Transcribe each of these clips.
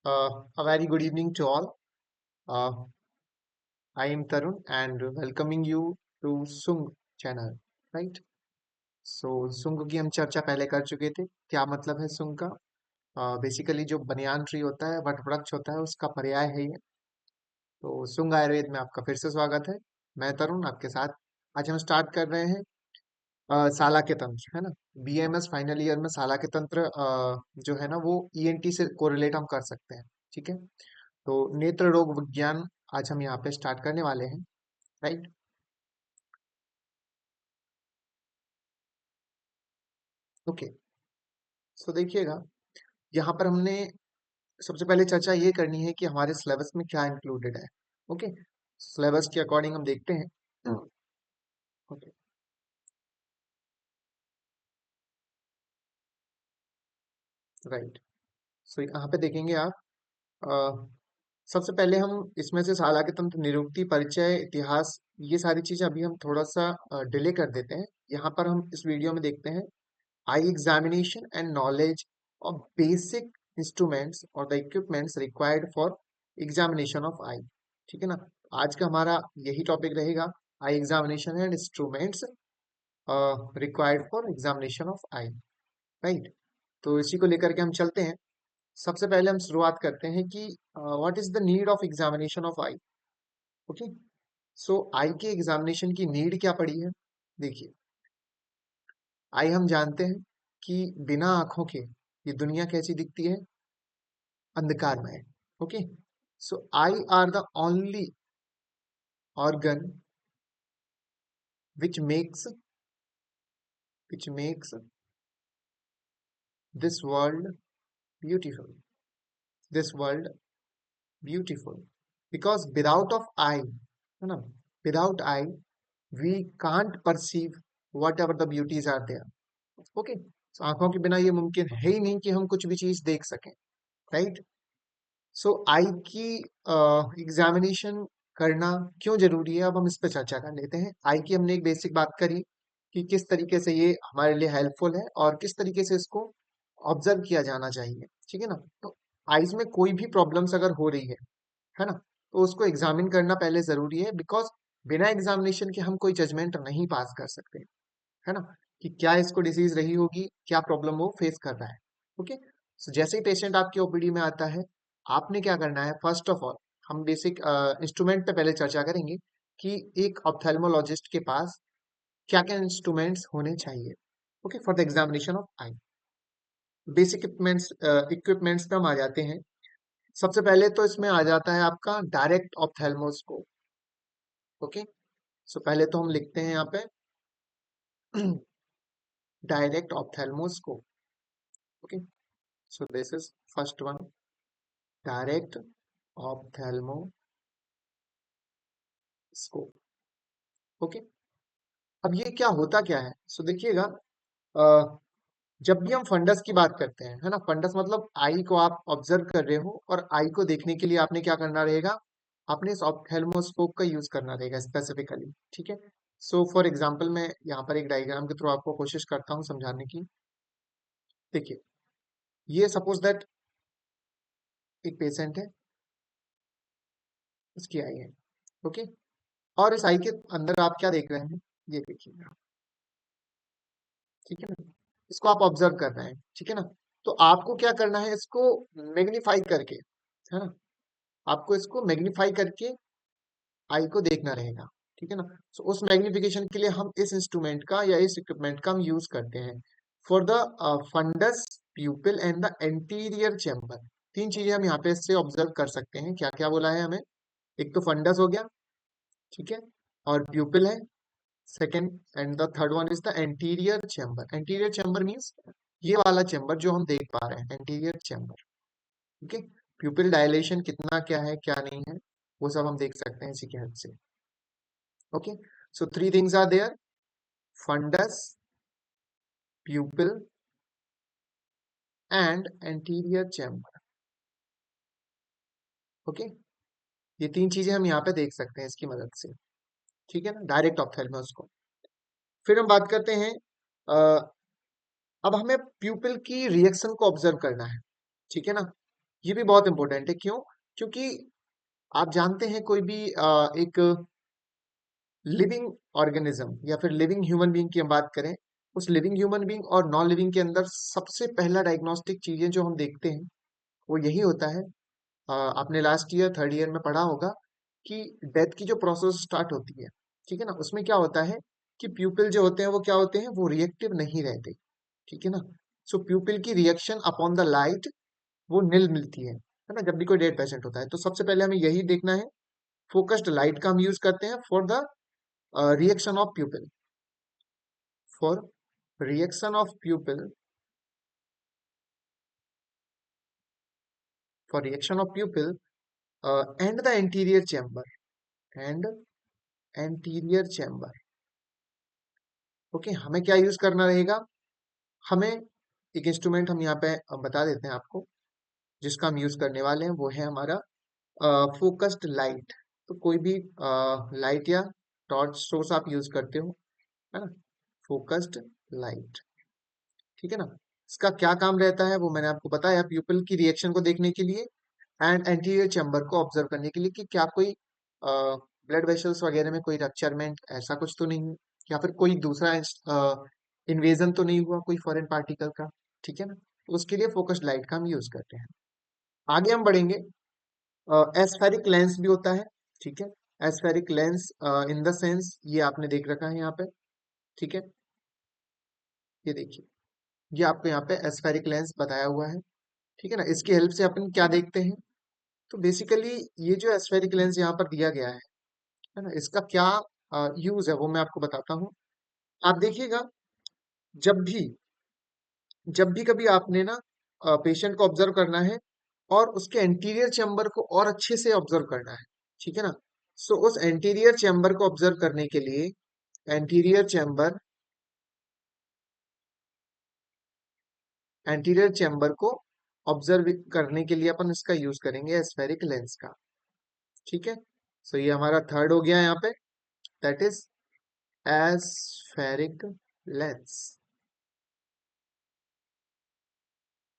A very good evening to all. Uh, I am Tarun and welcoming you to Sung channel, right? So सुंग की हम चर्चा पहले कर चुके थे। क्या मतलब है सुंग का? बेसिकली जो बनियान ट्री होता है, वट वृक्ष होता है, उसका पर्याय है ये। तो सुंग आयुर्वेद में आपका फिर से स्वागत है। मैं तरुण आपके साथ। आज हम स्टार्ट कर रहे हैं साला के तंत्र, है ना। बीएमएस फाइनल ईयर में साला के तंत्र जो है ना वो ईएनटी से कोरिलेट हम कर सकते हैं। ठीक है। तो नेत्र रोग विज्ञान आज हम यहाँ पे स्टार्ट करने वाले हैं, राइट। ओके। सो देखिएगा, यहाँ पर हमने सबसे पहले चर्चा ये करनी है कि हमारे सिलेबस में क्या इंक्लूडेड है। ओके। सिलेबस के अकॉर्डिंग हम देखते हैं। Okay, right. सो यहाँ पे देखेंगे आप, अ, सबसे पहले हम इसमें से साला के तंत्र, निरुक्ति, परिचय, इतिहास, ये सारी चीजें अभी हम थोड़ा सा डिले कर देते हैं। यहाँ पर हम इस वीडियो में देखते हैं eye examination and knowledge of basic instruments or the equipments required for examination of eye। ठीक है ना। आज का हमारा यही टॉपिक रहेगा, eye examination and instruments required for examination of eye, right. तो इसी को लेकर के हम चलते हैं। सबसे पहले हम शुरुआत करते हैं कि what is the need of examination of eye. Okay. So eye के एग्जामिनेशन की नीड क्या पड़ी है। देखिए, आई हम जानते हैं कि बिना आंखों के ये दुनिया कैसी दिखती है, अंधकारमय। Okay. So I R the only organ which makes which makes this world beautiful, this world beautiful, because without of eye, है ना, without eye we can't perceive whatever the beauties are there। Okay. so आंखों के बिना ये मुमकिन है ही नहीं कि हम कुछ भी चीज देख सकें, राइट। सो आई की एग्जामिनेशन करना क्यों जरूरी है, अब हम इस पे चर्चा कर लेते हैं। आई की हमने एक बेसिक बात करी कि किस तरीके से ये हमारे लिए हेल्पफुल है और किस तरीके से इसको ऑब्जर्व किया जाना चाहिए। ठीक है ना। तो आईज में कोई भी प्रॉब्लम्स अगर हो रही है ना, तो उसको एग्जामिन करना पहले जरूरी है, बिकॉज बिना एग्जामिनेशन के हम कोई जजमेंट नहीं पास कर सकते, है ना, कि क्या इसको डिजीज रही होगी, क्या प्रॉब्लम वो फेस कर रहा है। ओके। सो जैसे ही पेशेंट आपके ओपीडी में आता है, आपने क्या करना है, फर्स्ट ऑफ ऑल हम बेसिक इंस्ट्रूमेंट पे पहले चर्चा करेंगे कि एक ऑप्थेल्मोलॉजिस्ट के पास क्या क्या इंस्ट्रूमेंट्स होने चाहिए। Okay, for the examination of I. Basic equipments, equipments पे हम आ जाते हैं। सबसे पहले तो इसमें आ जाता है आपका डायरेक्ट ऑप्थेल्मोस्कोप। ओके। सो पहले तो हम लिखते हैं यहाँ पे direct ophthalmoscope. Okay. So this is first one, direct ophthalmoscope। Okay. अब ये क्या होता क्या है, सो देखिएगा, अ, जब भी हम फंडस की बात करते हैं, है ना, फंडस मतलब आई को आप ऑब्जर्व कर रहे हो और आई को देखने के लिए आपने क्या करना रहेगा, आपने इस ऑप्थेल्मोस्कोप का यूज करना रहेगा स्पेसिफिकली। ठीक है। सो फॉर एग्जांपल मैं यहाँ पर एक डायग्राम के थ्रू आपको कोशिश करता हूँ समझाने की। देखिए, ये सपोज दैट एक पेशेंट है, उसकी आई है। ओके। और इस आई के अंदर आप क्या देख रहे हैं, ये देखिए, ठीक है ना, इसको आप ऑब्जर्व कर रहे हैं। ठीक है ना। तो आपको क्या करना है, इसको मैग्नीफाई करके, है ना, आपको इसको मैग्नीफाई करके आई को देखना रहेगा। ठीक है ना। सो उस मैग्निफिकेशन के लिए हम इस इंस्ट्रूमेंट का या इस इक्विपमेंट का हम यूज करते हैं for the fundus, pupil and the anterior chamber. तीन चीजें हम यहाँ पे इससे ऑब्जर्व कर सकते हैं। क्या क्या बोला है हमें, एक तो फंडस हो गया, ठीक है, और प्यूपिल है second, and the third one is the anterior chamber. Anterior chamber means ये वाला चैम्बर जो हम देख पा रहे हैं, एंटीरियर चैम्बर। ओके। प्यूपिल डायलेशन कितना क्या है क्या नहीं है, वो सब हम देख सकते हैं इसी के हेल्प से। Okay. So three things are there, fundus, pupil and anterior chamber. Okay. ये तीन चीजें हम यहाँ पे देख सकते हैं इसकी मदद से। ठीक है ना, डायरेक्ट ऑप्थेल्मोस्कोप। फिर हम बात करते हैं, अब हमें प्यूपिल की रिएक्शन को ऑब्जर्व करना है। ठीक है ना। ये भी बहुत इंपॉर्टेंट है। क्यों? क्योंकि आप जानते हैं कोई भी एक लिविंग ऑर्गेनिज्म या फिर लिविंग ह्यूमन बीइंग की हम बात करें, उस लिविंग ह्यूमन बीइंग और नॉन लिविंग के अंदर सबसे पहला डायग्नोस्टिक चीजें जो हम देखते हैं वो यही होता है। आपने लास्ट ईयर थर्ड ईयर में पढ़ा होगा कि डेथ की जो प्रोसेस स्टार्ट होती है, ठीक है ना, उसमें क्या होता है कि प्यूपिल जो होते हैं वो क्या होते हैं, वो रिएक्टिव नहीं रहते, ठीक है ना। सो प्यूपिल की रिएक्शन अपॉन द लाइट वो नील मिलती है ना, जब भी कोई डेड पेशेंट होता है। तो सबसे पहले हमें यही देखना है, फोकस्ड लाइट का हम यूज करते हैं for the reaction of प्यूपिल, for reaction of प्यूपिल, for reaction of प्यूपिल and the anterior chamber, and anterior chamber. Okay, हमें क्या यूज करना रहेगा, हमें एक इंस्ट्रूमेंट हम यहाँ पे बता देते हैं आपको, जिसका हम यूज करने वाले हैं वो है हमारा फोकस्ड लाइट। तो कोई भी लाइट या टॉर्च सोर्स आप यूज करते हो, है ना, फोकस्ड लाइट, ठीक है ना। इसका क्या काम रहता है वो मैंने आपको बताया, प्यूपिल की रिएक्शन को देखने के लिए एंड एंटीरियर चैम्बर को ऑब्जर्व करने के लिए कि क्या कोई ब्लड वेसल्स वगैरह में कोई रप्चरमेंट ऐसा कुछ तो नहीं है, या फिर कोई दूसरा इन्वेजन तो नहीं हुआ कोई फॉरेन पार्टिकल का, ठीक है ना। तो उसके लिए फोकस्ड लाइट का हम यूज करते हैं। आगे हम बढ़ेंगे, एस्फेरिक लेंस भी होता है, ठीक है। Aspheric lens in the sense, ये आपने देख रखा है यहाँ पे, ठीक है, ये देखिए, ये आपको यहाँ पे एस्फेरिक लेंस बताया हुआ है, ठीक है ना। इसकी हेल्प से अपन क्या देखते हैं, तो बेसिकली ये जो एस्फेरिक लेंस यहाँ पर दिया गया है ना, इसका क्या यूज है वो मैं आपको बताता हूँ। आप देखिएगा, जब भी जब भी कभी आपने ना पेशेंट को ऑब्जर्व करना है और उसके एंटीरियर चैम्बर को और अच्छे से ऑब्जर्व करना है, ठीक है ना। सो उस एंटीरियर चैम्बर को ऑब्जर्व करने के लिए, एंटीरियर चैम्बर, एंटीरियर चैम्बर को ऑब्जर्व करने के लिए अपन इसका यूज करेंगे एस्फेरिक लेंस का, ठीक है। सो ये हमारा थर्ड हो गया यहाँ पे, दैट इज एस्फेरिक लेंस,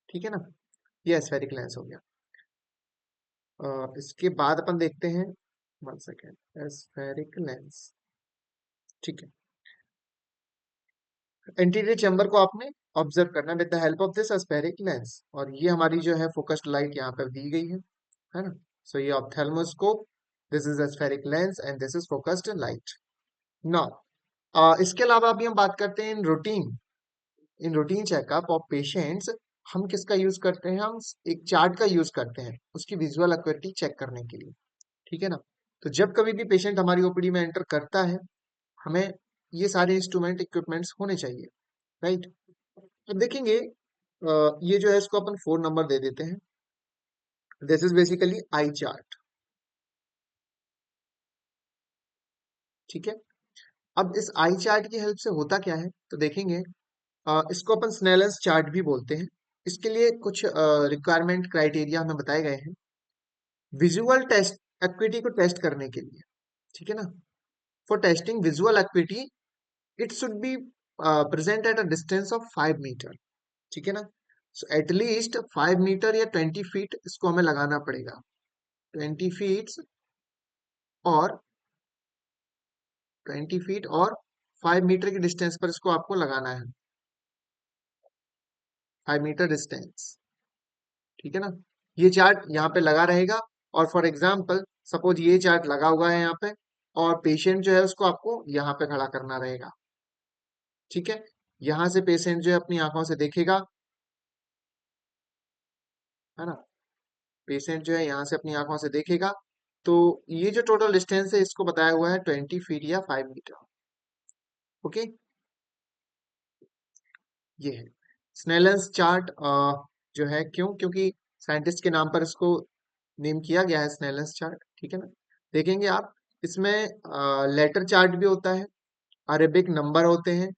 ठीक है ना, ये एस्फेरिक लेंस हो गया। इसके बाद अपन देखते हैं, वन सेकेंड, एस्फेरिक लेंस, ठीक है। एंटीरियर चैम्बर को आपने ऑब्जर्व करना with the help of this aspheric lens, और ये हमारी जो है फोकस्ड लाइट यहाँ पर दी गई है ना। सो ये ophthalmoscope, this is aspheric lens and this is focused light. Now इसके अलावा अभी हम बात करते हैं in routine checkup of patients, हम किसका यूज करते हैं, हम एक चार्ट का यूज करते हैं उसकी विजुअल एक्यूटी चेक करने के लिए, ठीक है ना। तो जब कभी भी पेशेंट हमारी ओपीडी में एंटर करता है, हमें ये सारे इंस्ट्रूमेंट इक्विपमेंट्स होने चाहिए, राइट। तो देखेंगे, ये जो है इसको अपन 4 नंबर दे देते हैं, this is basically I chart, ठीक है। अब इस आई चार्ट की हेल्प से होता क्या है, तो देखेंगे, इसको अपन स्नेलन्स चार्ट भी बोलते हैं। इसके लिए कुछ रिक्वायरमेंट क्राइटेरिया हमें बताए गए हैं विजुअल टेस्ट एक्विटी को टेस्ट करने के लिए, ठीक है ना। For testing visual acuity it should be present at a distance of 5 metre, ठीक है ना। सो एटलीस्ट 5 मीटर या 20 फीट इसको हमें लगाना पड़ेगा, 20 फीट और 20 फीट और 5 मीटर की डिस्टेंस पर इसको आपको लगाना है, 5 मीटर डिस्टेंस, ठीक है ना। ये चार्ट यहाँ पे लगा रहेगा, और फॉर एग्जाम्पल सपोज ये चार्ट लगा हुआ है यहाँ पे, और पेशेंट जो है उसको आपको यहाँ पे खड़ा करना रहेगा, ठीक है। यहाँ से पेशेंट जो है अपनी आंखों से देखेगा, है ना, पेशेंट जो है यहाँ से अपनी आंखों से देखेगा। तो ये जो टोटल डिस्टेंस है इसको बताया हुआ है 20 फीट या 5 मीटर, ओके। ये है स्नेलन्स चार्ट, जो है क्यों, क्योंकि साइंटिस्ट के नाम पर इसको नेम किया गया है स्नेलन्स चार्ट, ठीक है ना। देखेंगे आप, इसमें लेटर चार्ट भी होता है, अरेबिक नंबर होते हैं,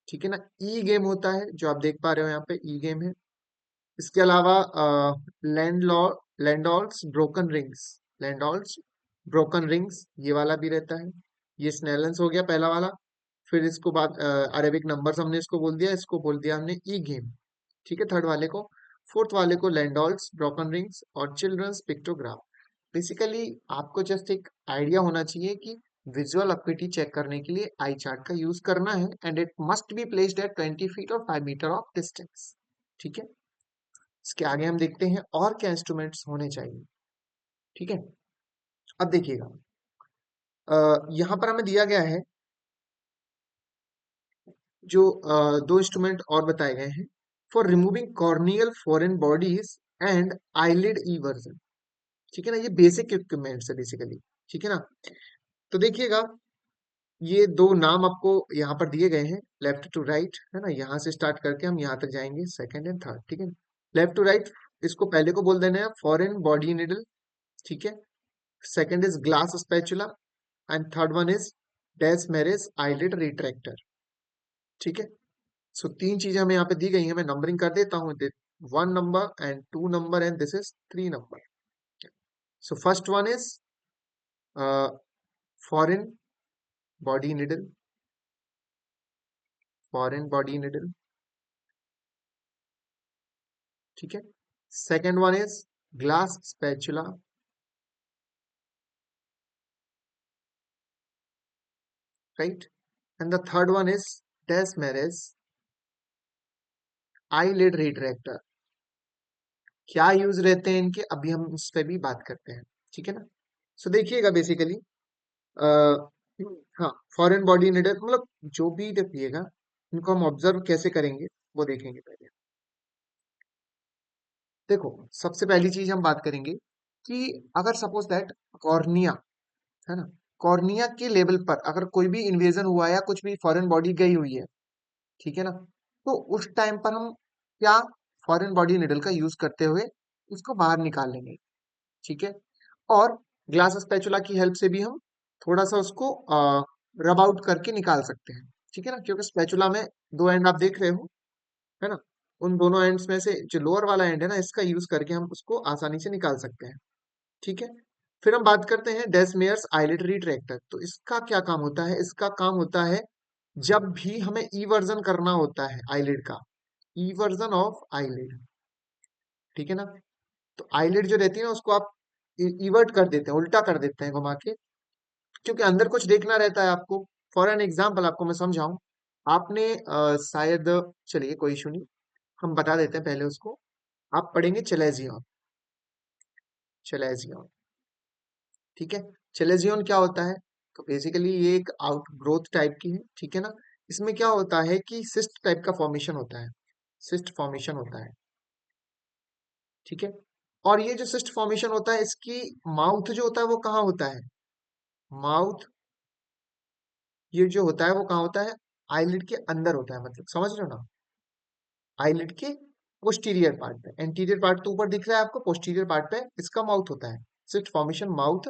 ठीक है ना। ई गेम होता है जो आप देख पा रहे हो यहाँ पे, ई गेम है। इसके अलावा लैंडोल्स ब्रोकन रिंग्स, लैंडोल्स ब्रोकन रिंग्स ये वाला भी रहता है। ये स्नेलन्स हो गया पहला वाला। फिर इसको बाद अरेबिक नंबर्स हमने इसको बोल दिया, इसको बोल दिया हमने ई गेम, ठीक है, थर्ड वाले को। फोर्थ वाले को लैंडोल्स, ब्रोकन रिंग्स और चिल्ड्रंस पिक्टोग्राफ। बेसिकली आपको जस्ट एक आइडिया होना चाहिए कि विजुअल अक्विटी चेक करने के लिए आई चार्ट का यूज करना है and it must be placed at 20 feet और 5 मीटर ऑफ डिस्टेंस। ठीक है, इसके आगे हम देखते हैं और क्या इंस्ट्रूमेंट्स होने चाहिए। ठीक है, अब देखिएगा, यहाँ पर हमें दिया गया है जो दो इंस्ट्रूमेंट और बताए गए हैं for removing corneal foreign bodies and eyelid eversion. ठीक है ना, ये बेसिक इक्विपमेंट्स है बेसिकली। ठीक है ना, तो देखिएगा, ये दो नाम आपको यहाँ पर दिए गए हैं, लेफ्ट टू राइट, है ना, यहाँ से स्टार्ट करके हम यहाँ तक जाएंगे, सेकंड एंड थर्ड। ठीक है, लेफ्ट टू राइट, इसको पहले को बोल देना है फॉरेन बॉडी निडल। ठीक है, second is glass spatula and third one is Desmarres eyelid retractor. ठीक है, सो तीन चीजें हमें यहाँ पे दी गई हैं, मैं नंबरिंग कर देता हूँ, 1 number and 2 number and this is 3 number. So first one is foreign body needle, foreign body needle. ठीक है, second one is glass spatula, right, and the third one is Desmarres eyelid retractor. क्या use रहते हैं इनके, अभी हम उस पर भी बात करते हैं। ठीक है ना, सो देखिएगा बेसिकली, हाँ, फॉरेन बॉडी निडल मतलब जो भी देखिएगा, इनको हम ऑब्जर्व कैसे करेंगे वो देखेंगे पहले। देखो, सबसे पहली चीज हम बात करेंगे कि अगर सपोज दैट कॉर्निया, है ना, कॉर्निया के लेवल पर अगर कोई भी इन्वेजन हुआ है या कुछ भी फॉरेन बॉडी गई हुई है, ठीक है ना, तो उस टाइम पर हम क्या फॉरेन बॉडी निडल का यूज करते हुए उसको बाहर निकाल लेंगे। ठीक है, और ग्लास स्पैचुला की हेल्प से भी हम थोड़ा सा उसको रब आउट करके निकाल सकते हैं। ठीक है ना, क्योंकि स्पैचुला में दो एंड आप देख रहे हो, है ना, उन दोनों एंड्स में से जो लोअर वाला एंड है ना, इसका यूज करके हम उसको आसानी से निकाल सकते हैं। ठीक है, फिर हम बात करते हैं डेस्मेयर्स आइलिड रिट्रैक्टर। तो इसका क्या काम होता है, इसका काम होता है जब भी हमें ईवर्जन करना होता है आइलिड का, ईवर्जन ऑफ आइलिड। ठीक है ना, तो आईलिड जो रहती है ना, उसको आप इवर्ट कर देते हैं, उल्टा कर देते हैं घुमा के, क्योंकि अंदर कुछ देखना रहता है आपको। फॉर एन एग्जाम्पल आपको मैं समझाऊं, आपने शायद, चलिए कोई इशू नहीं, हम बता देते हैं पहले उसको। आप पढ़ेंगे चलेजियन, चलेजियन। ठीक है, चलेजियन क्या होता है, तो बेसिकली ये एक आउटग्रोथ टाइप की है। ठीक है ना, इसमें क्या होता है कि सिस्ट टाइप का फॉर्मेशन होता है, सिस्ट फॉर्मेशन होता है। ठीक है, और ये जो सिस्ट फॉर्मेशन होता है, इसकी माउथ जो होता है वो कहाँ होता है, माउथ ये जो होता है वो कहाँ होता है, आईलिड के अंदर होता है, मतलब समझ रहे हो ना, आईलिड के पोस्टीरियर पार्ट पे। एंटीरियर पार्ट तो ऊपर दिख रहा है आपको, पोस्टीरियर पार्ट पे इसका माउथ होता है। Cyst formation mouth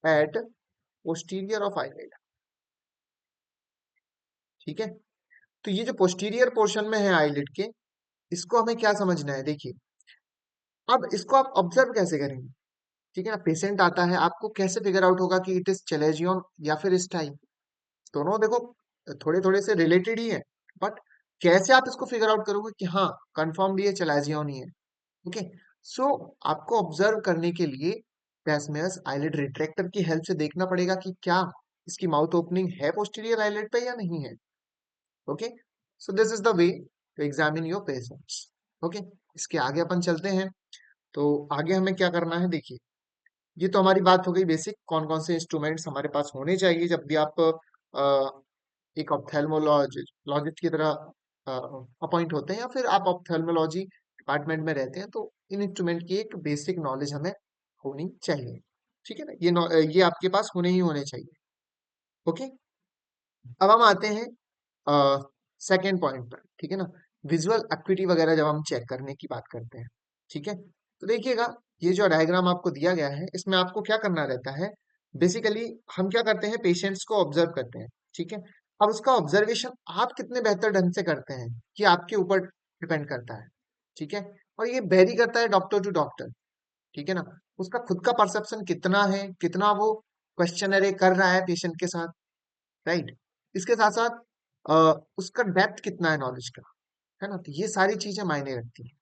at posterior of eyelid. ठीक है, तो ये जो पोस्टीरियर पोर्शन में है आईलिड के, इसको हमें क्या समझना है, देखिए, अब इसको आप ऑब्जर्व कैसे करेंगे। ठीक है ना, पेशेंट आता है, आपको कैसे फिगर आउट होगा कि इट इज चलेजियन या फिर स्टाई। दोनों देखो थोड़े थोड़े से रिलेटेड ही है, बट कैसे आप इसको फिगर आउट करोगे कि हाँ कंफर्म भी है चलाजियन ही है। ओके, सो आपको ऑब्जर्व करने के लिए पेसमेयर्स आईलिड रिट्रैक्टर की हेल्प से देखना पड़ेगा कि क्या इसकी माउथ ओपनिंग है पोस्टीरियर आईलिड पे या नहीं है। Okay, so this is the way to examine your patients. Okay, इसके आगे अपन चलते हैं, तो आगे हमें क्या करना है, देखिए, ये तो हमारी बात हो गई बेसिक, कौन कौन से इंस्ट्रूमेंट्स हमारे पास होने चाहिए जब भी आप एक ऑप्थेल्मोलॉजिस्ट की तरह अपॉइंट होते हैं या फिर आप ऑप्थेल्मोलॉजी डिपार्टमेंट में रहते हैं, तो इन इंस्ट्रूमेंट की एक बेसिक नॉलेज हमें होनी चाहिए। ठीक है ना, ये आपके पास होने ही होने चाहिए। ओके, अब हम आते हैं सेकेंड पॉइंट पर। ठीक है ना, विजुअल एक्टिविटी वगैरह जब हम चेक करने की बात करते हैं। ठीक है, तो देखिएगा, ये जो डायग्राम आपको दिया गया है, इसमें आपको क्या करना रहता है, बेसिकली हम क्या करते हैं, पेशेंट्स को ऑब्जर्व करते हैं। ठीक है, अब उसका ऑब्जर्वेशन आप कितने बेहतर ढंग से करते हैं, ये आपके ऊपर डिपेंड करता है। ठीक है, और ये वेरी करता है डॉक्टर टू डॉक्टर। ठीक है ना, उसका खुद का परसेप्शन कितना है, कितना वो क्वेश्चनरी कर रहा है पेशेंट के साथ, राइट, इसके साथ साथ उसका डेप्थ कितना है नॉलेज का, है ना, तो ये सारी चीजें मायने रखती हैं।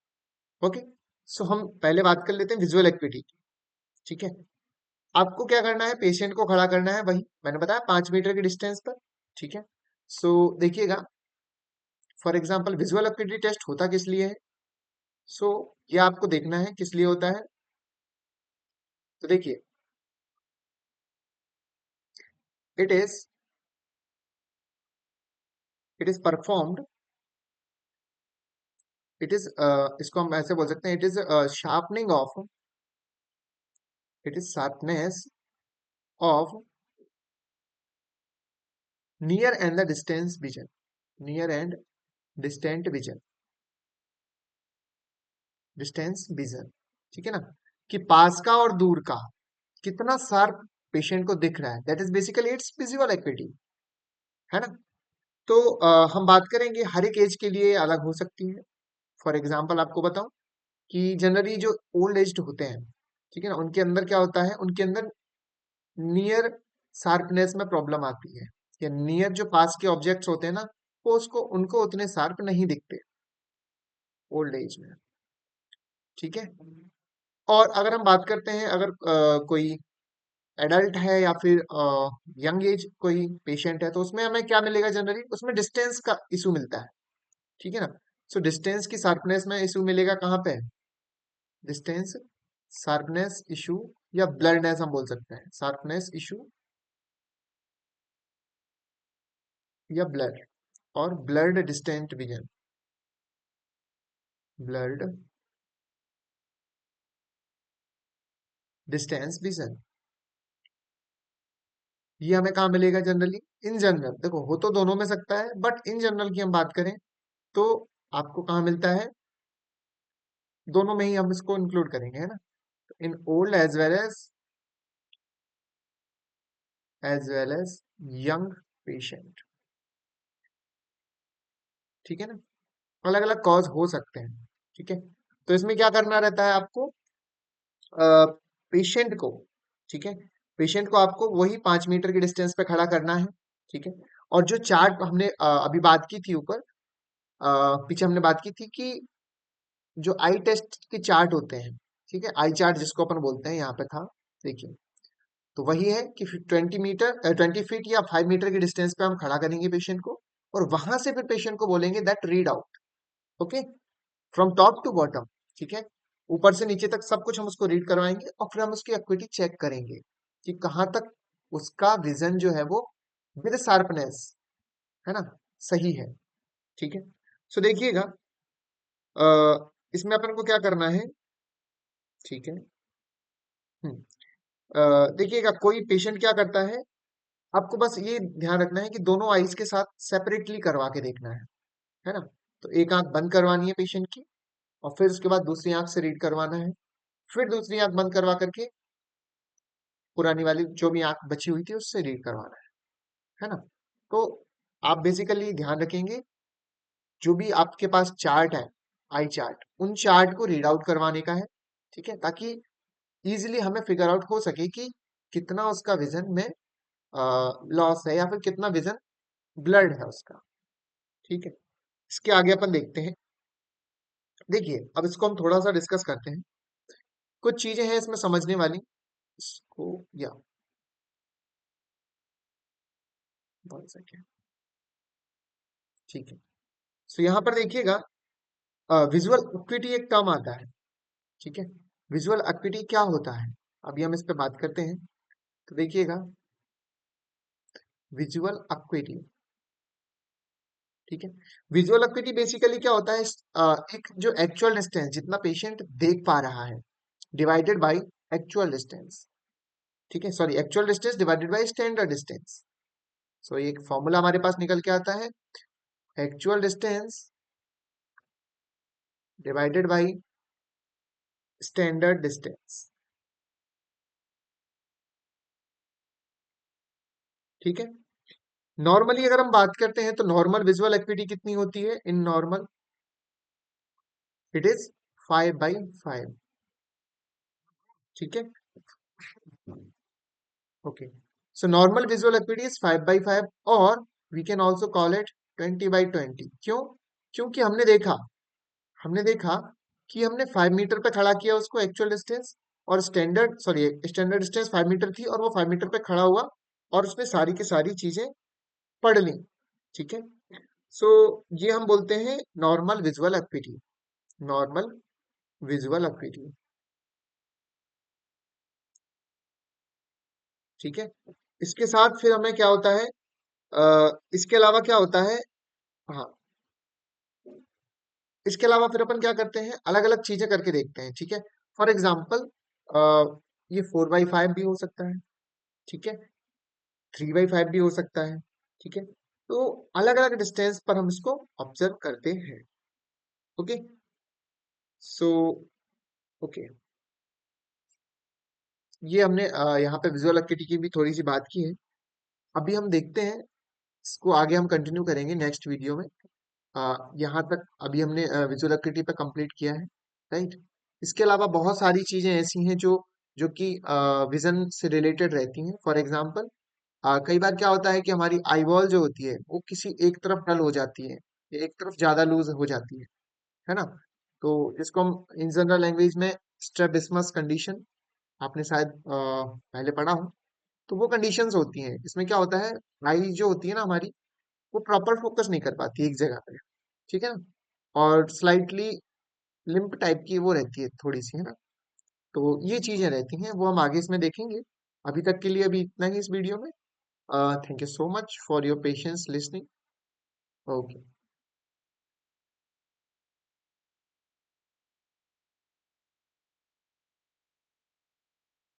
ओके, सो हम पहले बात कर लेते हैं विजुअल एक्टिविटी की। ठीक है, आपको क्या करना है, पेशेंट को खड़ा करना है, वही मैंने बताया 5 मीटर की डिस्टेंस पर। ठीक है, सो देखिएगा, for example visual activity test होता किस लिए है। सो ये आपको देखना है किस लिए होता है। तो देखिए, it is it is performed, it is इसको हम ऐसे बोल सकते हैं, it is sharpening of, it is sharpness of near and the distance vision, near and distant vision, distance vision. ठीक है ना, कि पास का और दूर का कितना शार्प पेशेंट को दिख रहा है, that is basically it's visual activity, है ना। तो हम बात करेंगे हर एक एज के लिए अलग हो सकती है। फॉर एग्जाम्पल आपको बताऊं कि जनरली जो ओल्ड एज होते हैं, ठीक है ना, उनके अंदर क्या होता है, उनके अंदर नियर शार्पनेस में प्रॉब्लम आती है, या नियर जो पास के ऑब्जेक्ट्स होते हैं ना, वो उसको उनको उतने शार्प नहीं दिखते ओल्ड एज में। ठीक है, और अगर हम बात करते हैं, अगर कोई एडल्ट है या फिर यंग एज कोई पेशेंट है, तो उसमें हमें क्या मिलेगा, जनरली उसमें डिस्टेंस का इशू मिलता है। ठीक है ना, सो डिस्टेंस की शार्पनेस में इशू मिलेगा कहाँ पे, डिस्टेंस शार्पनेस इशू, या ब्लरनेस हम बोल सकते हैं, शार्पनेस इशू या ब्लर, और blurred distant vision, blurred distance vision, ये हमें कहाँ मिलेगा जनरली, इन जनरल देखो हो तो दोनों में सकता है, बट इन जनरल की हम बात करें तो आपको कहाँ मिलता है, दोनों में ही हम इसको इंक्लूड करेंगे, है ना। In old as well as young patient. ठीक है ना, अलग अलग कॉज हो सकते हैं। ठीक है, तो इसमें क्या करना रहता है आपको, पेशेंट को, ठीक है, पेशेंट को आपको वही 5 मीटर की डिस्टेंस पे खड़ा करना है। ठीक है, और जो चार्ट हमने अभी बात की थी ऊपर, पीछे हमने बात की थी कि जो आई टेस्ट के चार्ट होते हैं, ठीक है, आई चार्ट जिसको अपन बोलते हैं, यहाँ पे था, देखिए, तो वही है कि 20 मीटर 20 फीट या 5 मीटर की डिस्टेंस पे हम खड़ा करेंगे पेशेंट को, और वहां से फिर पेशेंट को बोलेंगे that read out, okay, from top to bottom. ठीक है, ऊपर से नीचे तक सब कुछ हम उसको रीड करवाएंगे, और फिर हम उसकी एक्विटी चेक करेंगे कि कहाँ तक उसका विजन जो है वो विद शार्पनेस, है ना, सही है। ठीक है, सो देखिएगा, इसमें अपन को क्या करना है। ठीक है, हम्म, देखिएगा कोई पेशेंट क्या करता है, आपको बस ये ध्यान रखना है कि दोनों आईज के साथ सेपरेटली करवा के देखना है ना। तो एक आंख बंद करवानी है पेशेंट की, और फिर उसके बाद दूसरी आंख से रीड करवाना है, फिर दूसरी आंख बंद करवा करके पुरानी वाली जो भी आंख बची हुई थी उससे रीड करवाना है ना। तो आप बेसिकली ध्यान रखेंगे, जो भी आपके पास चार्ट है, आई चार्ट, उन चार्ट को रीड आउट करवाने का है। ठीक है, ताकि इजीली हमें फिगर आउट हो सके कि कितना उसका विजन में लॉस है, या फिर कितना विजन ब्लड है उसका। ठीक है, इसके आगे अपन देखते हैं। देखिए, अब इसको हम थोड़ा सा डिस्कस करते हैं, कुछ चीजें हैं इसमें समझने वाली, इसको या वन सेकेंड। ठीक है, सो यहाँ पर देखिएगा, विजुअल एक्विटी एक टर्म आता है। ठीक है, विजुअल एक्विटी क्या होता है, अभी हम इस पे बात करते हैं। तो देखिएगा, विजुअल एक्विटी, ठीक है, विजुअल एक्विटी बेसिकली क्या होता है, एक जो एक्चुअल डिस्टेंस जितना पेशेंट देख पा रहा है, डिवाइडेड बाय एक्चुअल डिस्टेंस। ठीक है, sorry, actual distance divided by standard distance. So एक फॉर्मूला हमारे पास निकल के आता है, actual distance divided by standard distance. ठीक है, नॉर्मली अगर हम बात करते हैं तो नॉर्मल विजुअल एक्टिविटी कितनी होती है, इन नॉर्मल इट इज 5/5। ठीक है, okay, so normal visual activity is 5/5, और we can also call it 20/20। क्यों, क्योंकि हमने देखा कि हमने 5 मीटर पे खड़ा किया उसको एक्चुअल डिस्टेंस, और स्टैंडर्ड डिस्टेंस 5 मीटर थी, और वो 5 मीटर पे खड़ा हुआ और उसने सारी की सारी चीजें पढ़ ली। ठीक है। सो ये हम बोलते हैं normal visual activity. Normal visual activity. ठीक है। इसके साथ फिर हमें क्या होता है, इसके अलावा क्या होता है, हाँ, इसके अलावा फिर अपन क्या करते हैं, अलग अलग चीजें करके देखते हैं। ठीक है। फॉर एग्जाम्पल, ये 4x5 भी हो सकता है। ठीक है। 3x5 भी हो सकता है। ठीक है। तो अलग अलग डिस्टेंस पर हम इसको ऑब्जर्व करते हैं। ओके। सो ओके, ये हमने यहाँ पे विजुअल एक्टिविटी की भी थोड़ी सी बात की है। अभी हम देखते हैं, इसको आगे हम कंटिन्यू करेंगे नेक्स्ट वीडियो में। यहाँ तक अभी हमने विजुअल एक्टिविटी पे कंप्लीट किया है, राइट। इसके अलावा बहुत सारी चीजें ऐसी हैं जो जो कि विजन से रिलेटेड रहती हैं। फॉर एग्जांपल, कई बार क्या होता है कि हमारी आईबॉल जो होती है वो किसी एक तरफ डल हो जाती है, या एक तरफ ज्यादा लूज हो जाती है ना। तो इसको हम इन जनरल लैंग्वेज में स्ट्रैबिस्मस कंडीशन, आपने शायद पहले पढ़ा हो। तो वो कंडीशंस होती हैं, इसमें क्या होता है, आई जो होती है ना हमारी, वो प्रॉपर फोकस नहीं कर पाती एक जगह पे। ठीक है ना। और स्लाइटली लिम्प टाइप की वो रहती है थोड़ी सी, है ना। तो ये चीजें रहती हैं, वो हम आगे इसमें देखेंगे। अभी तक के लिए अभी इतना ही इस वीडियो में। Thank you so much for your patience listening. Okay.